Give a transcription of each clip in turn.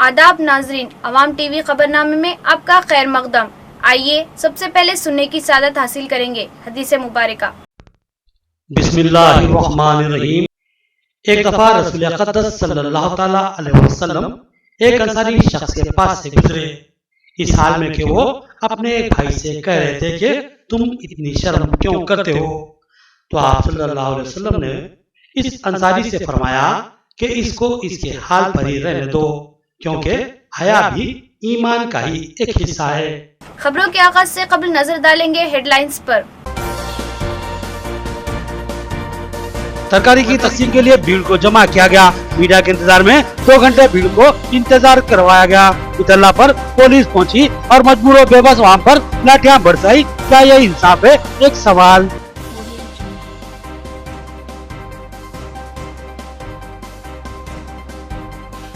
आदाब नाजरीन, अवाम टीवी खबरनामे में आपका खैर मकदम। आइए सबसे पहले सुनने की सादत हासिल करेंगे हदीस मुबारका। बिस्मिल्लाहिर्रहमानिर्रहीम। एक दफा रसूल अक़दस सल्लल्लाहु ताला अलैहि वसल्लम एक अंसारी शख्स के पास से गुजरे, इस हाल में कि वो अपने एक भाई से कह रहे थे कि तुम इतनी शर्म क्यों करते हो। तो आप सल्लल्लाहु अलैहि वसल्लम ने इस अंसारी से फरमाया कि इसको इसके हाल पर ही रहने दो, क्योंकि हया भी ईमान का ही एक हिस्सा है। खबरों के आगाज से कबल नजर डालेंगे हेडलाइंस पर। तरकारी की तकसीम के लिए भीड़ को जमा किया गया। मीडिया के इंतजार में 2 घंटे भीड़ को इंतजार करवाया गया। इतला पर पुलिस पहुंची और मजबूर और बेबस वहां पर लाठियां बरसाई। क्या यह इंसाफ है? एक सवाल।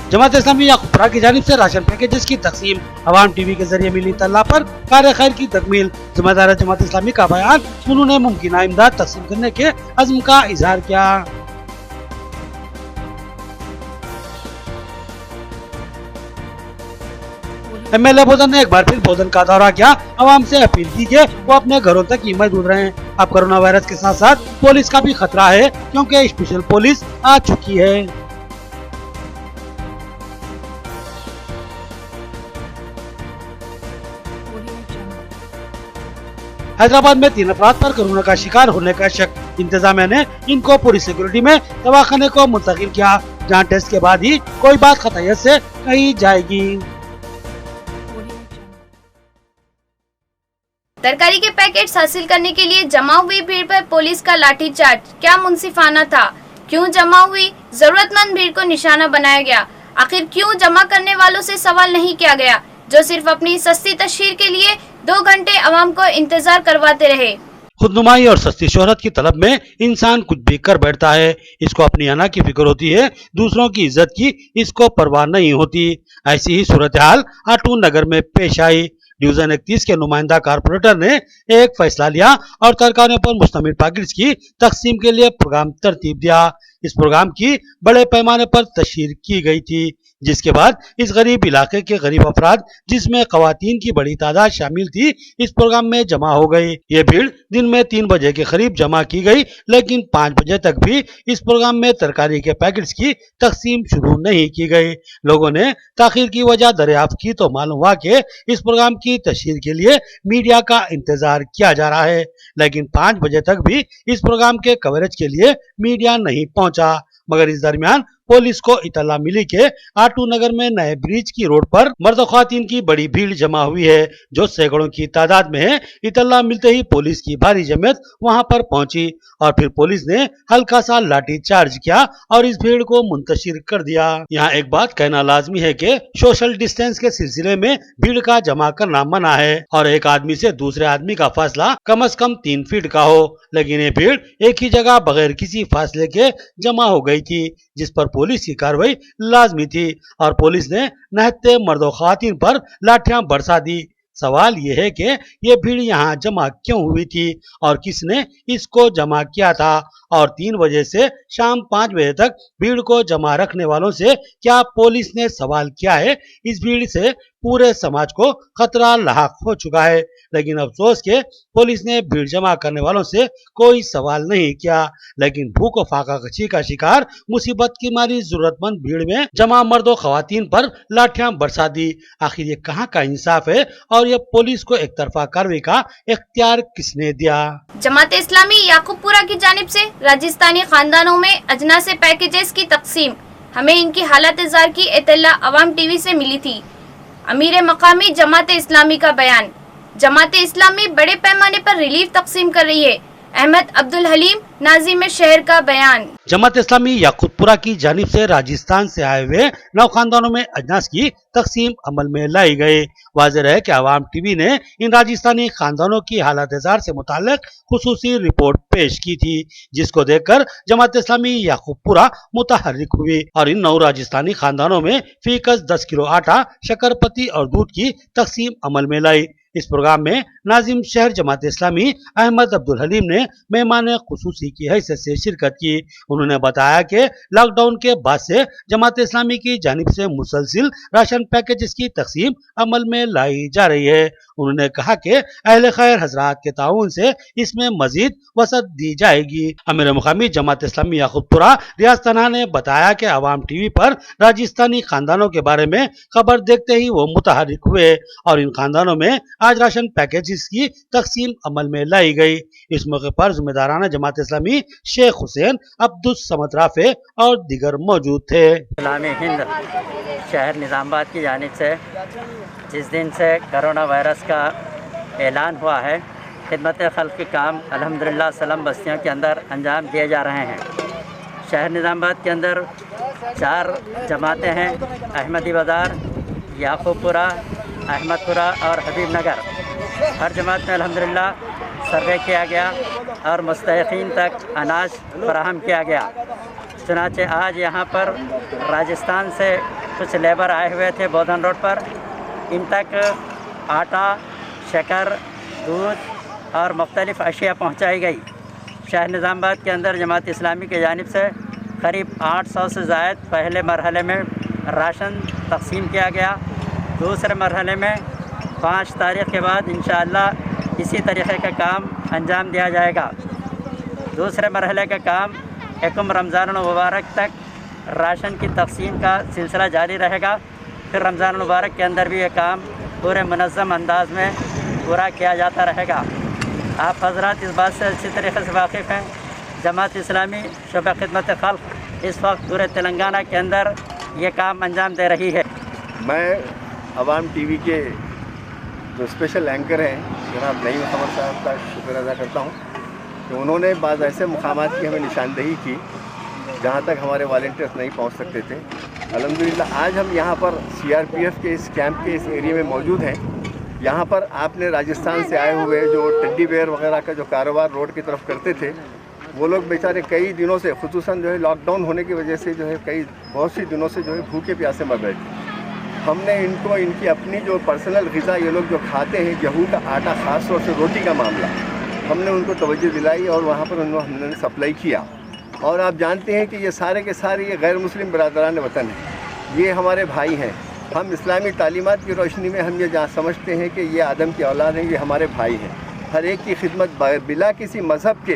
जमात इस्लामी याकूपुरा की जानिब से राशन पैकेजेस की तकसीम। अवाम टीवी के जरिए मिली इत्तला पर कार्य खैर की तकमील। जिम्मेदार जमात इस्लामी का बयान, उन्होंने मुमकिन इमदाद तकसीम करने के अज़्म का इजहार किया। MLA बोधन ने एक बार फिर बोधन का दौरा किया। अवाम से अपील की कि वो अपने घरों तक ही महदूद रहें। अब कोरोना वायरस के साथ साथ पुलिस का भी खतरा है, क्योंकि स्पेशल पुलिस आ चुकी है। हैदराबाद में 3 अफराद पर कोरोना का शिकार होने का शक। इंतजामिया ने इनको पूरी सिक्योरिटी में दवाखाने को मुंतकिल किया, जहां टेस्ट के बाद ही कोई बात खतयत से कही जाएगी। तरकारी के पैकेट्स हासिल करने के लिए जमा हुई भीड़ पर पुलिस का लाठीचार्ज क्या मुंसिफाना था? क्यों जमा हुई जरूरतमंद भीड़ को निशाना बनाया गया? आखिर क्यों जमा करने वालों से सवाल नहीं किया गया, जो सिर्फ अपनी सस्ती तशहीर के लिए 2 घंटे अवाम को इंतजार करवाते रहे? खुदनुमाई और सस्ती शोहरत की तलब में इंसान कुछ भी कर बैठता है। इसको अपनी अना की फिक्र होती है, दूसरों की इज्जत की इसको परवाह नहीं होती। ऐसी ही सूरत हाल आटू नगर में पेश आई। डिवीजन 31 के नुमाइंदा कारपोरेटर ने एक फैसला लिया और तरकारियों पर मुश्तमिल पैकेट्स की तकसीम के लिए प्रोग्राम तरतीब दिया। इस प्रोग्राम की बड़े पैमाने पर तशहीर की गई थी, जिसके बाद इस गरीब इलाके के गरीब अफराद, जिसमें खवातीन की बड़ी तादाद शामिल थी, इस प्रोग्राम में जमा हो गई। ये भीड़ दिन में 3 बजे के करीब जमा की गई, लेकिन 5 बजे तक भी इस प्रोग्राम में तरकारी के पैकेट्स की तकसीम शुरू नहीं की गई। लोगों ने ताखीर की वजह दरियाफ्त की तो मालूम हुआ कि इस प्रोग्राम की तशहीर के लिए मीडिया का इंतजार किया जा रहा है, लेकिन 5 बजे तक भी इस प्रोग्राम के कवरेज के लिए मीडिया नहीं पहुंचा। मगर इस दरमियान पुलिस को इतला मिली कि आटू नगर में नए ब्रिज की रोड पर मर्द और ख्वातीन की बड़ी भीड़ जमा हुई है, जो सैकड़ों की तादाद में है। इतला मिलते ही पुलिस की भारी जमात वहां पर पहुंची और फिर पुलिस ने हल्का सा लाठी चार्ज किया और इस भीड़ को मुंतशिर कर दिया। यहाँ एक बात कहना लाजमी है कि सोशल डिस्टेंस के सिलसिले में भीड़ का जमा करना मना है और एक आदमी से दूसरे आदमी का फासला कम से कम 3 फीट का हो, लेकिन ये भीड़ एक ही जगह बगैर किसी फासले के जमा हो गई थी, जिस पर पुलिस की कार्रवाई लाजमी थी और पुलिस ने नहते मर्दों ख्वातीन पर लाठियां बरसा दी। सवाल ये है कि ये भीड़ यहाँ जमा क्यों हुई थी और किसने इसको जमा किया था, और 3 बजे से शाम 5 बजे तक भीड़ को जमा रखने वालों से क्या पुलिस ने सवाल किया है? इस भीड़ से पूरे समाज को खतरा लाहक हो चुका है, लेकिन अफसोस के पुलिस ने भीड़ जमा करने वालों से कोई सवाल नहीं किया। लेकिन भूख और फाका कशी का शिकार मुसीबत की मारी जरूरतमंद भीड़ में जमा मर्दों खवातीन पर लाठियां बरसा दी। आखिर ये कहाँ का इंसाफ है और ये पुलिस को एक तरफा कार्रवाई का इख्तियार किसने दिया? जमात इस्लामी याकूपुरा की जानिब से राजस्थानी खानदानों में अजना से पैकेजेस की तकसीम। हमें इनकी हालत जार की इत्तला अवाम टीवी से मिली थी। अमीर मकामी जमात इस्लामी का बयान, जमात इस्लामी बड़े पैमाने पर रिलीफ तकसीम कर रही है। अहमद अब्दुल हलीम नाजिम शहर का बयान। जमात इस्लामी याकूपुरा की जानिब से राजस्थान से आए हुए 9 खानदानों में अजनास की तकसीम अमल में लाई गई। वाज़ेह है कि अवाम टीवी ने इन राजस्थानी खानदानों की हालत जार से मुताल्लिक खुसूसी रिपोर्ट पेश की थी, जिसको देखकर जमात इस्लामी याकूपुरा मुतहर्रिक हुई और इन 9 राजस्थानी खानदानों में फीकस 10 किलो आटा, शक्कर पत्ती और दूध की तकसीम अमल में लाई। इस प्रोग्राम में नाजिम शहर जमात इस्लामी अहमद अब्दुल हलीम ने मेहमान खुसूसी की हैसियत से शिरकत की। उन्होंने बताया कि लॉकडाउन के बाद से जमात इस्लामी की जानिब से मुसलसिल राशन पैकेज की तकसीम अमल में लाई जा रही है। उन्होंने कहा कि अहले खैर हजरात के ताउन से इसमें मजीद वसअत दी जाएगी। अमीर मुकामी जमात इस्लामी याकूबपुरा रियाज तन्हा ने बताया कि अवाम टीवी पर राजस्थानी खानदानों के बारे में खबर देखते ही वो मुतहर्रिक हुए और इन खानदानों में आज राशन पैकेजेस की तकसीम अमल में लाई गई। इस मौके पर जिम्मेदाराना जमात इस्लामी शेख हुसैन, अब्दुल समद राफे और दीगर मौजूद थे। इस्लामी हिंद शहर निज़ामाबाद की जानिब से जिस दिन से कोरोना वायरस का ऐलान हुआ है, खिदमत खल्क़ के काम अल्हम्दुलिल्लाह सलम बस्तियों के अंदर अंजाम दिए जा रहे हैं। शहर निज़ामाबाद के अंदर 4 जमातें हैं: अहमदी बाज़ार, याकूबपुरा, अहमदपुरा और हबीब नगर। हर जमात में अल्हम्दुलिल्लाह सर्वे किया गया और मुस्तहिक़ीन तक अनाज फराहम किया गया। चुनांचे आज यहाँ पर राजस्थान से कुछ लेबर आए हुए थे बोधन रोड पर। इन तक आटा, शक्कर, दूध और मुख्तलिफ़ अशिया पहुँचाई गई। शहर निज़ामाबाद के अंदर जमात इस्लामी की जानिब से करीब 800 से ज़ायद पहले मरहले में राशन तक़सीम किया गया। दूसरे मरहले में 5 तारीख़ के बाद इंशाअल्लाह इसी तरीक़े का काम अंजाम दिया जाएगा। दूसरे मरहले का काम एकम रमज़ान मुबारक तक राशन की तक़सीम का सिलसिला जारी रहेगा। फिर रमज़ान मुबारक के अंदर भी ये काम पूरे मुनज़्ज़म अंदाज में पूरा किया जाता रहेगा। आप हज़रात इस बात से अच्छी तरीके से वाकिफ़ हैं, जमात इस्लामी शोबा खिदमत खल्क़ इस वक्त पूरे तेलंगाना के अंदर ये काम अंजाम दे रही है। मैं अवाम टीवी के जो स्पेशल एंकर हैं जनाब नईम अहमद साहब का शुक्र अदा करता हूँ कि उन्होंने बाज़ ऐसे मुकामात की हमें निशानदही की जहाँ तक हमारे वॉलंटियर्स नहीं पहुँच सकते थे। अल्हम्दुलिल्लाह आज हम यहाँ पर CRPF के इस कैंप के इस एरिया में मौजूद हैं। यहाँ पर आपने राजस्थान से आए हुए जो टेडी बेयर वगैरह का जो कारोबार रोड की तरफ करते थे, वो लोग बेचारे कई दिनों से, खुसूसन जो है लॉकडाउन होने की वजह से जो है बहुत सी दिनों से जो है भूखे प्यासे मर रहे थे। हमने इनको इनकी अपनी जो पर्सनल ग़िज़ा ये लोग जो खाते हैं, गेहूँ का आटा, ख़ास तौर से रोटी का मामला, हमने उनको तवज्जो दिलाई और वहाँ पर हमने सप्लाई किया। और आप जानते हैं कि ये सारे के सारे ये गैर मुस्लिम बरादरान वतन हैं, ये हमारे भाई हैं। हम इस्लामी तालीमात की रोशनी में हम ये समझते हैं कि ये आदम की औलाद हैं, ये हमारे भाई हैं। हर एक की खिदमत बिला किसी मज़हब के,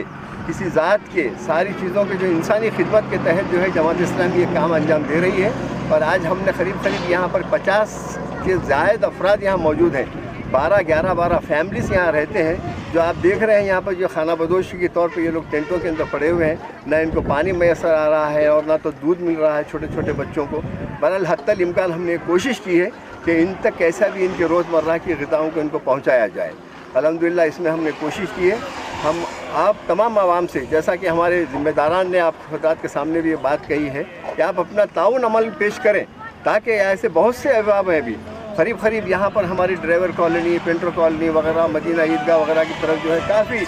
किसी ज़ात के, सारी चीज़ों के जो इंसानी खिदमत के तहत जो है जमात इस्लामी ये काम अंजाम दे रही है। और आज हमने करीब यहाँ पर 50 के ज़ायद अफराद यहाँ मौजूद हैं। 12 फैमिलीज़ यहाँ रहते हैं। जो आप देख रहे हैं यहाँ पर जो खाना बदोशी के तौर पे ये लोग टेंटों के अंदर पड़े हुए हैं, ना इनको पानी मैसर आ रहा है और ना तो दूध मिल रहा है छोटे छोटे बच्चों को। बहरहाल हत्तल इम्कान हमने कोशिश की है कि इन तक कैसा भी इनके रोज़मर्रा की ग़िज़ाओं को इनको पहुँचाया जाए। अल्हम्दुलिल्लाह इसमें हमने कोशिश की है। हम आप तमाम आवाम से, जैसा कि हमारे ज़िम्मेदारान ने आप हज़रात के सामने भी ये बात कही है कि आप अपना ताउन अमल पेश करें, ताकि ऐसे बहुत से अहबाब हैं भी करीब यहाँ पर हमारी ड्राइवर कॉलोनी, पेंटर कॉलोनी वगैरह, मदीना ईदगाह वगैरह की तरफ जो है काफ़ी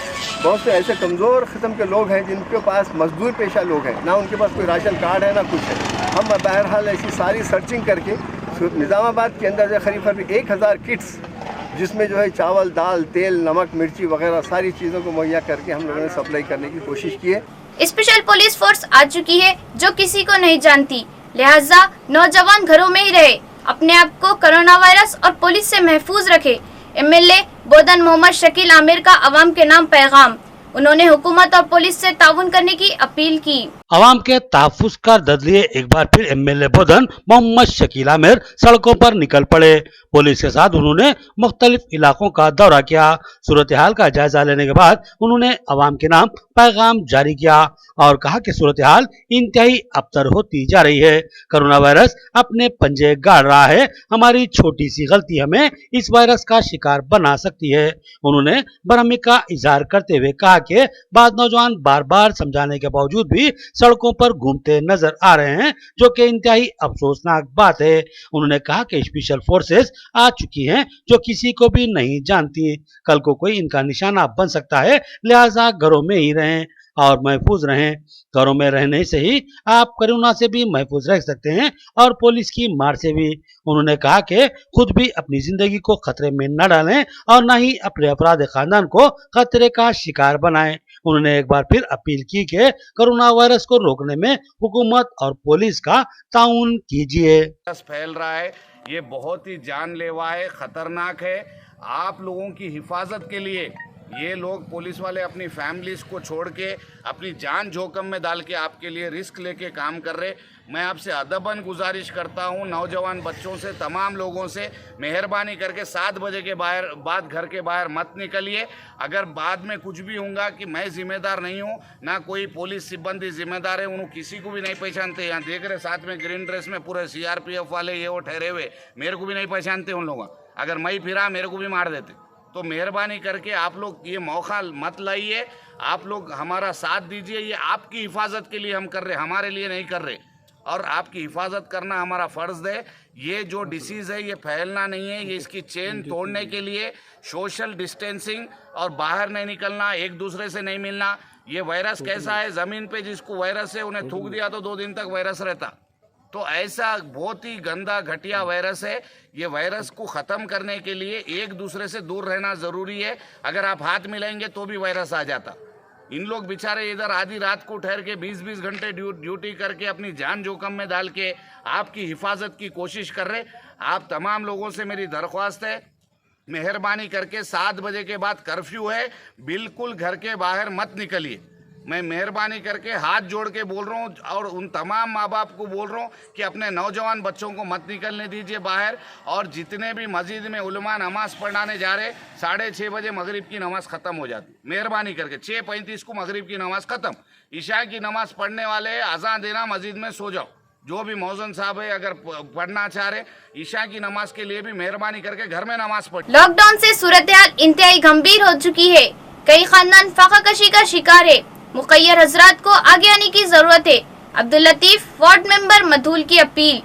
बहुत से ऐसे कमज़ोर किस्म के लोग हैं जिनके पास मजदूर पेशा लोग हैं, ना उनके पास कोई राशन कार्ड है ना कुछ है। हम बहरहाल ऐसी सारी सर्चिंग करके निज़ामाबाद के अंदर जो करीब 1000 किट्स, जिसमें जो है चावल, दाल, तेल, नमक, मिर्ची वगैरह सारी चीज़ों को मुहैया करके हम लोगों ने सप्लाई करने की कोशिश की है। स्पेशल पुलिस फोर्स आ चुकी है जो किसी को नहीं जानती, लिहाजा नौजवान घरों में ही रहे, अपने आप को कोरोना वायरस और पुलिस से महफूज रखे। MLA बोधन मोहम्मद शकील आमिर का अवाम के नाम पैगाम। उन्होंने हुकूमत और पुलिस से ताउन करने की अपील की। अवाम के तहफ़्फ़ुज़ का दर्द लिए एक बार फिर MLA बोधन मोहम्मद शकील आमिर सड़कों पर निकल पड़े। पुलिस के साथ उन्होंने मुख्तलिफ इलाकों का दौरा किया। सूरत हाल का जायजा लेने के बाद उन्होंने अवाम के नाम पैगाम जारी किया और कहा कि सूरत हाल इंतहाई अबतर होती जा रही है। कोरोना वायरस अपने पंजे गाड़ रहा है। हमारी छोटी सी गलती हमें इस वायरस का शिकार बना सकती है। उन्होंने बरहमी का इजहार करते हुए कहा कि बाद नौजवान बार बार समझाने के बावजूद भी सड़कों पर घूमते नजर आ रहे हैं, जो कि इंतहाई अफसोसनाक बात है। उन्होंने कहा कि स्पेशल फोर्सेस आ चुकी हैं जो किसी को भी नहीं जानती। कल को कोई इनका निशाना बन सकता है, लिहाजा घरों में ही रहें। और महफूज रहें। घरों में रहने से ही आप कोरोना से भी महफूज रह सकते हैं और पुलिस की मार से भी। उन्होंने कहा कि खुद भी अपनी जिंदगी को खतरे में न डालें और न ही अपने अपराधी खानदान को खतरे का शिकार बनाएं। उन्होंने एक बार फिर अपील की कि कोरोना वायरस को रोकने में हुकूमत और पुलिस का ताउन कीजिए। वायरस फैल रहा है, ये बहुत ही जानलेवा है, खतरनाक है। आप लोगों की हिफाजत के लिए ये लोग पुलिस वाले अपनी फैमिलीज को छोड़ के अपनी जान जोखिम में डाल के आपके लिए रिस्क लेके काम कर रहे। मैं आपसे अदबन गुजारिश करता हूँ, नौजवान बच्चों से, तमाम लोगों से, मेहरबानी करके 7 बजे के बाद घर के बाहर मत निकलिए। अगर बाद में कुछ भी होगा कि मैं जिम्मेदार नहीं हूँ, ना कोई पुलिस सिब्बंदी जिम्मेदार है, उन्होंने किसी को भी नहीं पहचानते। यहाँ देख रहे साथ में ग्रीन ड्रेस में पूरे CRPF वाले ये वो ठहरे हुए, मेरे को भी नहीं पहचानते उन लोग। अगर मैं फिरा मेरे को भी मार देते। तो मेहरबानी करके आप लोग ये मौका मत लाइए, आप लोग हमारा साथ दीजिए। ये आपकी हिफाजत के लिए हम कर रहे, हमारे लिए नहीं कर रहे, और आपकी हिफाजत करना हमारा फ़र्ज़ है। ये जो डिसीज़ है ये फैलना नहीं है, ये इसकी चेन तोड़ने के लिए सोशल डिस्टेंसिंग और बाहर नहीं निकलना, एक दूसरे से नहीं मिलना। ये वायरस कैसा है, ज़मीन पे जिसको वायरस है उन्हें थूक दिया तो 2 दिन तक वायरस रहता। तो ऐसा बहुत ही गंदा घटिया वायरस है। ये वायरस को ख़त्म करने के लिए एक दूसरे से दूर रहना ज़रूरी है। अगर आप हाथ मिलाएंगे तो भी वायरस आ जाता। इन लोग बेचारे इधर आधी रात को ठहर के 20-20 घंटे ड्यूटी करके अपनी जान जोखिम में डाल के आपकी हिफाजत की कोशिश कर रहे। आप तमाम लोगों से मेरी दरख्वास्त है, मेहरबानी करके 7 बजे के बाद कर्फ्यू है, बिल्कुल घर के बाहर मत निकलिए। मैं मेहरबानी करके हाथ जोड़ के बोल रहा हूँ और उन तमाम माँ बाप को बोल रहा हूँ कि अपने नौजवान बच्चों को मत निकलने दीजिए बाहर। और जितने भी मस्जिद में उलमा नमाज पढ़ाने जा रहे, 6:30 बजे मगरिब की नमाज ख़त्म हो जाती। मेहरबानी करके 6:35 को मगरिब की नमाज ख़त्म। ईशा की नमाज पढ़ने वाले अज़ान देना, मस्जिद में सो जाओ। जो भी मौजन साहब है अगर पढ़ना चाह रहे ईशा की नमाज के लिए भी मेहरबानी करके घर में नमाज पढ़। लॉकडाउन से सूरत-ए-हाल इंतहाई गंभीर हो चुकी है। कई खानदान फाकाकशी का शिकार है। मुखय्यर हजरात को आगे आने की जरूरत है। अब्दुल लतीफ वार्ड मेंबर मधूल की अपील,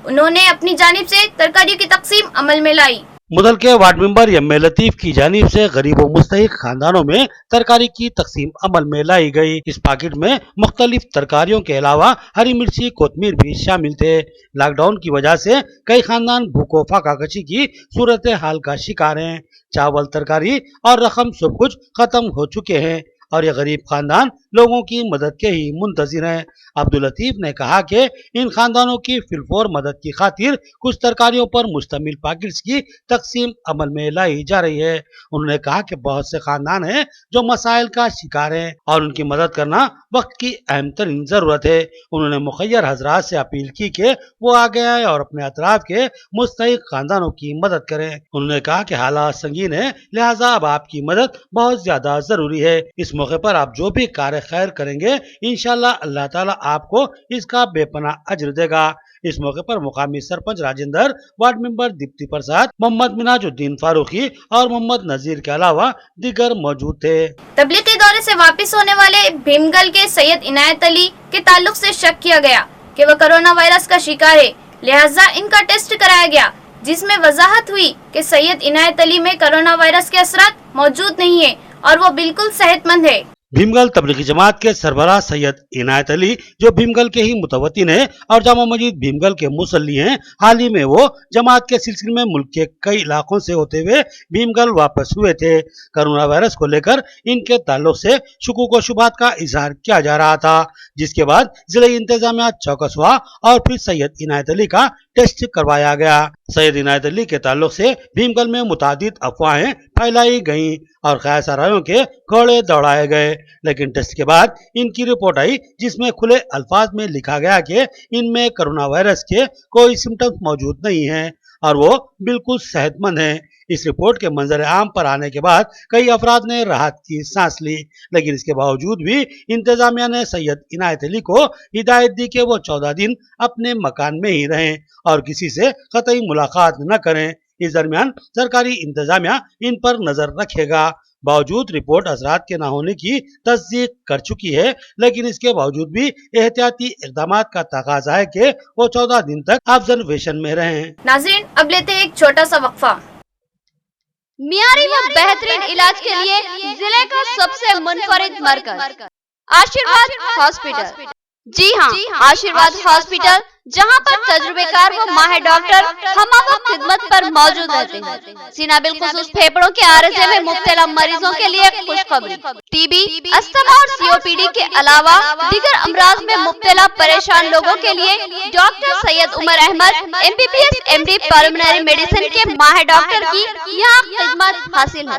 उन्होंने अपनी जानिब से तरकारियों की तकसीम अमल में लाई। मुदल के वार्ड मेंबर एम.ए. लतीफ की जानिब से गरीब व मुस्तहिक खानदानों में तरकारी की तकसीम अमल में लाई गई। इस पैकेट में मुख्तलिफ तरकारियों के अलावा हरी मिर्ची, कोतमीर भी शामिल थे। लॉकडाउन की वजह से कई खानदान भूखों फाकाकशी की सूरत हाल का शिकार हैं। चावल, तरकारी और रकम सब कुछ खत्म हो चुके हैं और ये गरीब खानदान लोगों की मदद के ही मुंतजिर हैं। अब्दुल लतीफ ने कहा कि इन खानदानों की फिलफौर मदद की खातिर कुछ तरकारियों पर मुश्तमिल पैकेट्स की तकसीम अमल में लाई जा रही है। उन्होंने कहा कि बहुत से खानदान हैं जो मसाइल का शिकार हैं और उनकी मदद करना वक्त की अहम तरीन जरूरत है। उन्होंने मुखय्यर हजरात से अपील की कि वो आगे आए और अपने अतराफ के मुस्तहिक खानदानों की मदद करें। उन्होंने कहा कि हालात संगीन है, लिहाजा अब आपकी मदद बहुत ज्यादा जरूरी है। इस मौके पर आप जो भी कार्य खैर करेंगे इंशाअल्लाह अल्लाह ताला आपको इसका बेपनाह अज्र देगा। इस मौके पर मुकामी सरपंच राजेंद्र, वार्ड मेंबर दीप्ति प्रसाद, मोहम्मद मिनाजुद्दीन फारूकी और मोहम्मद नजीर के अलावा दीगर मौजूद थे। तबलीगी दौरे से वापस होने वाले भीमगल के सैयद इनायत अली के ताल्लुक से शक किया गया कि वह कोरोना वायरस का शिकार है, लिहाजा इनका टेस्ट कराया गया, जिसमें वजाहत हुई कि सैयद इनायत अली में कोरोना वायरस के असरात मौजूद नहीं है और वो बिल्कुल सेहतमंद है। भीमगल तबलीगी जमात के सरबराह सैयद इनायत अली, जो भीमगल के ही मुतवत्तिन है और जामा मस्जिद भीमगल के मुसल्ली हैं, हाल ही में वो जमात के सिलसिले में मुल्क के कई इलाकों से होते हुए भीमगल वापस हुए थे। कोरोना वायरस को लेकर इनके ताल्लुक से शुकूक व शुबहात का इजहार किया जा रहा था, जिसके बाद जिला इंतजामिया चौकस हुआ और फिर सैयद इनायत अली का टेस्ट करवाया गया। सैयद इनायत अली के ताल्लुक से भीमगल में मुतादिद अफवाहें फैलाई गईं और ख्यासारायों के घोड़े दौड़ाए गए, लेकिन टेस्ट के बाद इनकी रिपोर्ट आई जिसमें खुले अल्फाज में लिखा गया कि इनमें कोरोना वायरस के कोई सिम्टम्स मौजूद नहीं हैं और वो बिल्कुल सेहतमंद हैं। इस रिपोर्ट के मंजर आम पर आने के बाद कई अफराद ने राहत की सांस ली, लेकिन इसके बावजूद भी इंतजामिया ने सैयद इनायत अली को हिदायत दी कि वो 14 दिन अपने मकान में ही रहें और किसी से कतई मुलाकात न करें। इस दरमियान सरकारी इंतजामिया इन पर नजर रखेगा। बावजूद रिपोर्ट असरात के न होने की तस्दीक कर चुकी है, लेकिन इसके बावजूद भी एहतियाती इक़दामात का तकाजा है कि वो 14 दिन तक ऑब्जर्वेशन में रहें। नाज़रीन, अब लेते हैं एक छोटा सा वक्फा। मियारी व बेहतरीन इलाज के लिए जिले का सबसे मुनफरिद मरकज आशीर्वाद हॉस्पिटल। जी हाँ, आशीर्वाद हॉस्पिटल, जहाँ पर तजुर्बेकार व माहिर डॉक्टर हमवक्त खिदमत पर मौजूद रहते हैं। सीना बिलखुसूस फेफड़ों के आरज़े में मुब्तला मरीजों के लिए खुशखबरी। टीबी, अस्थमा और सीओपीडी के अलावा दीगर अमराज में मुब्तला परेशान लोगों के लिए doctor Syed Umar Ahmed MBBS MD pulmonary medicine के माहिर डॉक्टर की यहाँ खिदमत हासिल है।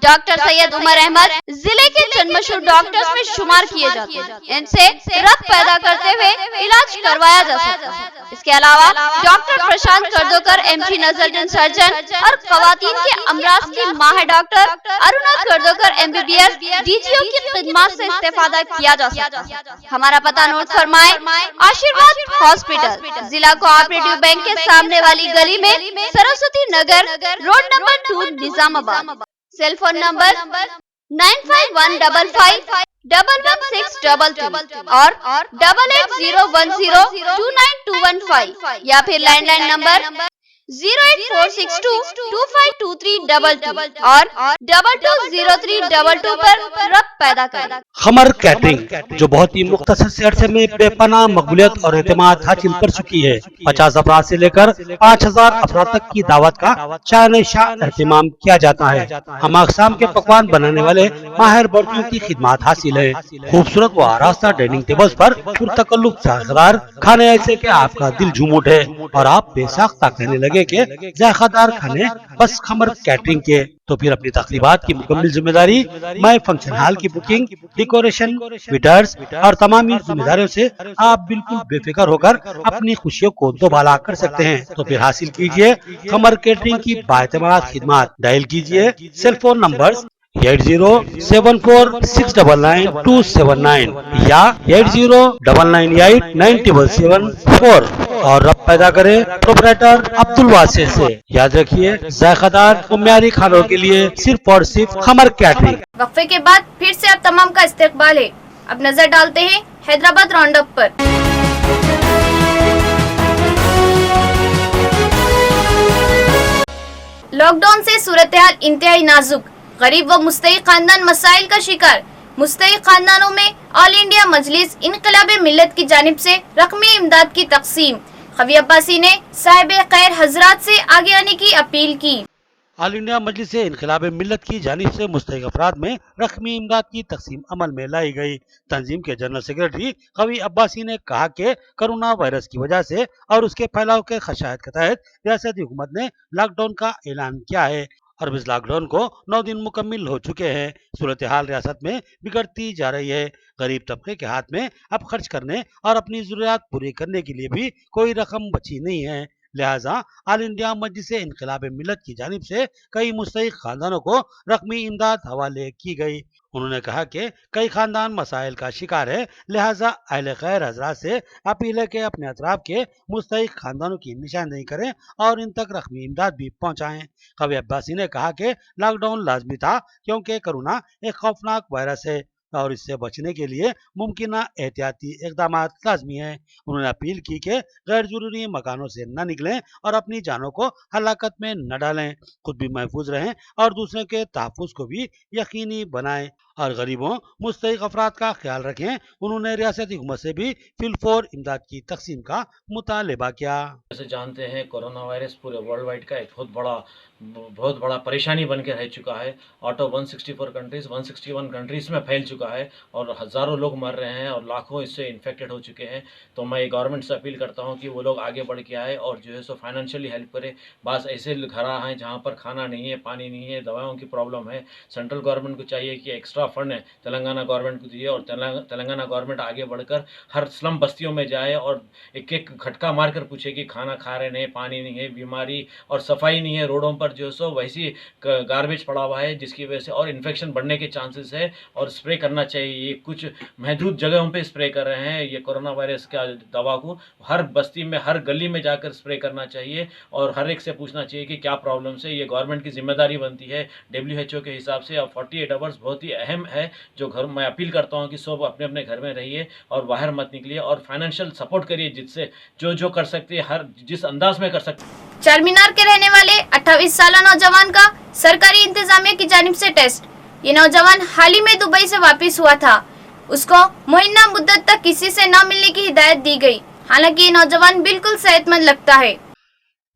डॉक्टर सैयद उमर अहमद जिले के चंद मशहूर डॉक्टर्स में शुमार किए जाते हैं। इनसे रक्त पैदा करते हुए इलाज करवाया जा सकता है। इसके अलावा डॉक्टर प्रशांत कर्दोकर MG नजर सर्जन और खवातीन के अमराज की माहिर डॉक्टर अरुणा कर्दोकर MBBS DGO की खिदमत से इस्तेफादा किया जा सकता है। हमारा पता नोट फरमाए, आशीर्वाद हॉस्पिटल, जिला कोऑपरेटिव बैंक के सामने वाली गली में, Saraswati Nagar, road number 2, Nizamabad. Cell phone number 9515511633 और 8801029215 या फिर लैंडलाइन नंबर 08462252322 और 220322 पर रब्त पैदा करें। खमर कैटरिंग, जो बहुत ही मुख्तसर से अरसे में बेपनाह मकबूलियत और एतमाद हासिल कर चुकी है। 50 अफराद से लेकर 5000 अफराद तक की दावत का शान शाह एहतमाम किया जाता है। हम अक़साम के पकवान बनाने वाले माहिर बर्तनों की खिदमत हासिल है। खूबसूरत व आरास्ता डाइनिंग टेबल्स पर पुरतकल्लुफ़ जायकेदार खाने ऐसे के आपका दिल झूम उठे और आप बेसाख्ता कहने लगे के जायकेदार खाने बस खमर कैटरिंग के। तो फिर अपनी तकरीबात की मुकम्मल जिम्मेदारी मैं फंक्शन हॉल की बुकिंग, डेकोरेशन, वेटर्स और तमाम जिम्मेदारियों से आप बिल्कुल बेफिक्र होकर अपनी खुशियों को दोबाला कर सकते हैं। तो फिर हासिल कीजिए खमर कैटरिंग की बाएतमाद खिदमत। डायल कीजिए सेल फोन नंबर 8074699279 या 8099897774 और रब्त पैदा करें प्रोपराइटर अब्दुल वासिर से। याद रखिए, जायकेदार और म्यारी खानों के लिए सिर्फ और सिर्फ खमर कैटरिंग। वक्फे के बाद फिर से आप तमाम का इस्तकबाल है। अब नजर डालते हैं हैदराबाद राउंड अप पर। लॉकडाउन से सूरत हाल इंतहाई नाजुक, गरीब व मुस्तहिक खानदान मसाइल का शिकार। मुस्तहिक खानदानों में ऑल इंडिया मजलिस इनकलाब मिल्लत की जानिब से रकमी इमदाद की तकसीम। खवी अब्बासी ने साहिब खैर हजरात से आगे आने की अपील की। ऑल इंडिया मजलिस इनकलाब मिल्लत की जानिब से मुस्तहिक अफराद में रकमी इमदाद की तकसीम अमल में लाई गई। तंजीम के जनरल सेक्रेटरी खवी अब्बासी ने कहा कि कोरोना वायरस की वजह से और उसके फैलाव के खदशात के तहत रियासती हुकूमत ने लॉकडाउन का ऐलान किया है और इस लॉकडाउन को 9 दिन मुकम्मिल हो चुके हैं। सूरत हाल रियासत में बिगड़ती जा रही है। गरीब तबके के हाथ में अब खर्च करने और अपनी जरूरियात पूरी करने के लिए भी कोई रकम बची नहीं है। लिहाजा ऑल इंडिया मजलिस इनकलाब मिल्लत की जानिब से कई मुस्तहिक खानदानों को रकमी इमदाद हवाले की गई। उन्होंने कहा कि कई खानदान मसाइल का शिकार है, लिहाजा अहले खैर हजरात से अपील है कि अपने अतराफ के मुस्तहिक खानदानों की निशानदेही करें और इन तक रकमी इमदाद भी पहुँचाएँ। खवी अब्बासी ने कहा कि लॉकडाउन लाजमी था क्योंकि कोरोना एक खौफनाक वायरस है और इससे बचने के लिए मुमकिन एहतियाती इकदाम लाजमी है। उन्होंने अपील की कि गैर जरूरी मकानों से न निकलें और अपनी जानों को हलाकत में न डालें, खुद भी महफूज रहें और दूसरों के तहफ़्फ़ुज़ को भी यकीनी बनाएं और गरीबों मुस्तहिक अफराद का ख्याल रखें। उन्होंने रियासती हुकूमत से भी फिलफौर इमदाद की तकसीम का मुतालबा किया। जैसे जानते हैं, कोरोना वायरस पूरे वर्ल्ड वाइड का एक बहुत बड़ा परेशानी बन के रह चुका है। आउट ऑफ 164 कंट्रीज 161 कंट्रीज में फैल चुका है और हज़ारों लोग मर रहे हैं और लाखों इससे इन्फेक्टेड हो चुके हैं। तो मैं गवर्नमेंट से अपील करता हूं कि वो लोग आगे बढ़ के आए और जो है सो फाइनेंशियली हेल्प करे। बस ऐसे घर हैं जहां पर खाना नहीं है, पानी नहीं है, दवाओं की प्रॉब्लम है। सेंट्रल गवर्नमेंट को चाहिए कि एक्स्ट्रा फंड है तेलंगाना गवर्नमेंट को दिए और तेलंगाना गवर्नमेंट आगे बढ़कर हर स्लम बस्तियों में जाए और एक एक खटका मार कर पूछे कि खाना खा रहे नहीं, पानी नहीं है, बीमारी और सफाई नहीं है। रोडों पर जो सो वैसी गार्बेज पड़ा हुआ है जिसकी वजह से और इन्फेक्शन बढ़ने के चांसेस है और स्प्रे करना चाहिए। ये कुछ महदूद जगहों पे स्प्रे कर रहे हैं ये कोरोना वायरस का दवा को। हर बस्ती में, हर गली में जाकर स्प्रे करना चाहिए और हर एक से पूछना चाहिए कि क्या प्रॉब्लम है। ये गवर्नमेंट की जिम्मेदारी बनती है। WHO के हिसाब से अब 48 आवर्स बहुत ही अहम है। जो घर मैं अपील करता हूँ कि सब अपने अपने घर में रहिए और बाहर मत निकलिए और फाइनेंशियल सपोर्ट करिए जिससे जो कर सकते हैं, हर जिस अंदाज में कर सकते। चारमीनार के रहने वाले 28 साला नौजवान का सरकारी इंतजामिया की जानिब से टेस्ट। ये नौजवान हाल ही में दुबई से वापस हुआ था। اس کو मुयन्ना मुद्दत तक किसी से न मिलने की हिदायत दी गई। हालांकि ये नौजवान बिल्कुल सेहतमंद लगता है।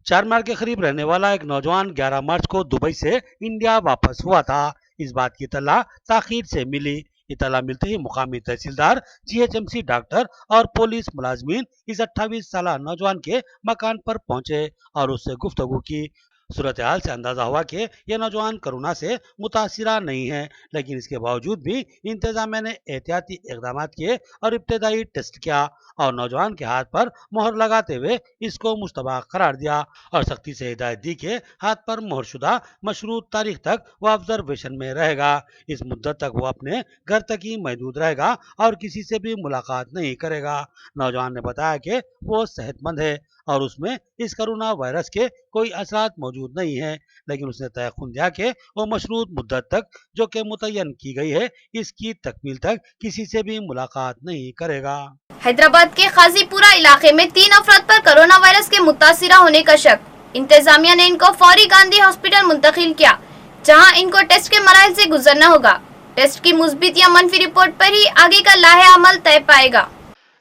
चारमीनार के करीब रहने वाला एक नौजवान 11 मार्च को दुबई से इंडिया वापस हुआ था। इस बात की इत्तला ताखीर से मिली। इत्तला मिलते ही मुकामी तहसीलदार, GHMC डॉक्टर और पुलिस मुलाजमीन इस 28 साल नौजवान के मकान पर पहुंचे और उससे गुफ्तगू की। सूरत हाल से अंदाजा हुआ कि यह नौजवान कोरोना से मुतासिरा नहीं है, लेकिन इसके बावजूद भी इंतजामिया ने एहतियाती इकदाम किए और इब्तदाई टेस्ट किया और नौजवान के हाथ पर मोहर लगाते हुए इसको मुश्तबा करार दिया और सख्ती से हिदायत दी कि हाथ पर मोहरशुदा मशरूत तारीख तक वो ऑब्जर्वेशन में रहेगा। इस मुद्दत तक वो अपने घर तक ही महदूद रहेगा और किसी से भी मुलाकात नहीं करेगा। नौजवान ने बताया कि वो सेहतमंद है और उसमें इस कोरोना वायरस के कोई असरात मौजूद नहीं है, लेकिन उसने तयख्खुन दिया कि वो मशरूत मुद्दत तक जो कि मुतय्यन की गई है इसकी तकमील तक किसी से भी मुलाकात नहीं करेगा। हैदराबाद के खाजीपुरा इलाके में 3 अफराद पर कोरोना वायरस के मुतासिरा होने का शक। इंतजामिया ने इनको फौरी गांधी हॉस्पिटल मुंतकिल किया, जहां इनको टेस्ट के मराहिल से गुजरना होगा। टेस्ट की मुस्बित या मनफी रिपोर्ट पर ही आगे का लाहे अमल तय पाएगा।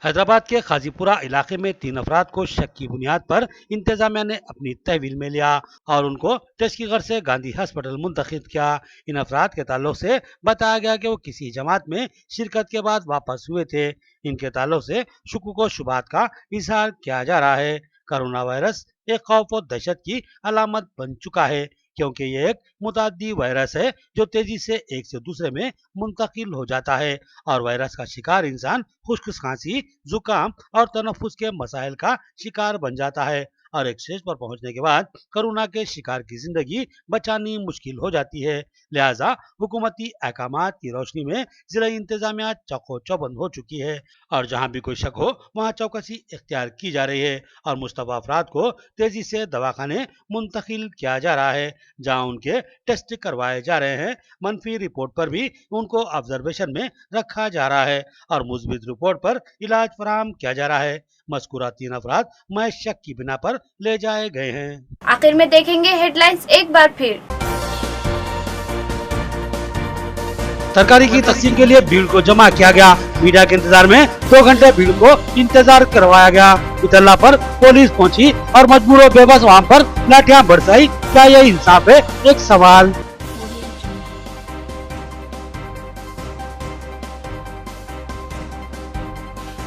हैदराबाद के खाजीपुरा इलाके में 3 अफराद को शक की बुनियाद पर इंतजामिया ने अपनी तहवील में लिया और उनको टेस्ट की गर्ज से गांधी हॉस्पिटल मुंतकिल किया। इन अफराद के ताल्लुक से बताया गया कि वो किसी जमात में शिरकत के बाद वापस हुए थे। इनके ताल्लुक से शुकूक व शुबात का इजहार किया जा रहा है। कोरोना वायरस एक खौफ और दहशत की अलामत बन चुका है, क्योंकि ये एक मुतादी वायरस है जो तेजी से एक से दूसरे में मुंतकिल हो जाता है और वायरस का शिकार इंसान खुश्क खांसी, जुकाम और तनफ्फुस के मसाइल का शिकार बन जाता है और एक स्टेज पर पहुंचने के बाद कोरोना के शिकार की जिंदगी बचानी मुश्किल हो जाती है। लिहाजा हुकूमती अहकामात की रोशनी में जिला इंतजामिया चौको चौबंद हो चुकी है और जहां भी कोई शक हो वहां चौकसी इख्तियार की जा रही है और मुस्तफा अफराद को तेजी से दवाखाने मुंतकिल किया जा रहा है, जहां उनके टेस्ट करवाए जा रहे हैं। मनफी रिपोर्ट पर भी उनको ऑब्जर्वेशन में रखा जा रहा है और मुस्बित रिपोर्ट पर इलाज फराहम किया जा रहा है। मज़कूरा 3 अफराद महज शक की बिना पर ले जाए गए हैं। आखिर में देखेंगे हेडलाइंस एक बार फिर। तरकारी की तकसीम के लिए भीड़ को जमा किया गया। मीडिया के इंतजार में 2 घंटे भीड़ को इंतजार करवाया गया। इतला पर पुलिस पहुंची और मजबूर व बेबस वहां पर लाठियां बरसाई। क्या यह इंसाफ है? एक सवाल।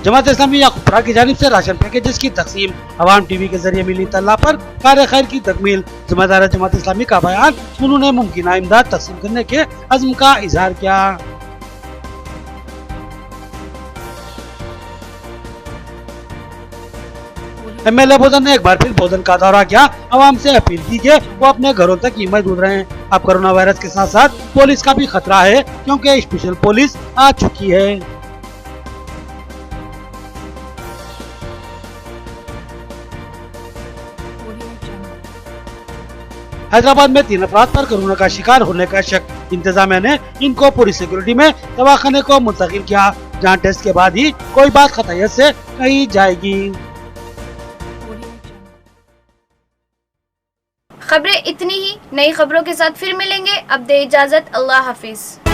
जमात इस्लामी याकूपुरा की जानिब से राशन पैकेजेस की तकसीम। अवाम टीवी के जरिए मिली इत्तला पर कार्य खैर की तकमील। ज़िम्मेदार जमात इस्लामी का बयान, उन्होंने मुमकिन इमदाद तकसीम करने के अज़्म का इजहार किया। MLA बोधन ने एक बार फिर बोधन का दौरा किया। अवाम से अपील की कि वो अपने घरों तक ही महदूद रहें। अब कोरोना वायरस के साथ साथ पुलिस का भी खतरा है, क्योंकि स्पेशल पुलिस आ चुकी है। हैदराबाद में 3 अफराद पर कोरोना का शिकार होने का शक। इंतजामिया ने इनको पूरी सिक्योरिटी में दवाखाने को मुंतकिल किया, जहां टेस्ट के बाद ही कोई बात खतयत से कही जाएगी। खबरें इतनी ही। नई खबरों के साथ फिर मिलेंगे। अब दे इजाजत। अल्लाह हाफिज।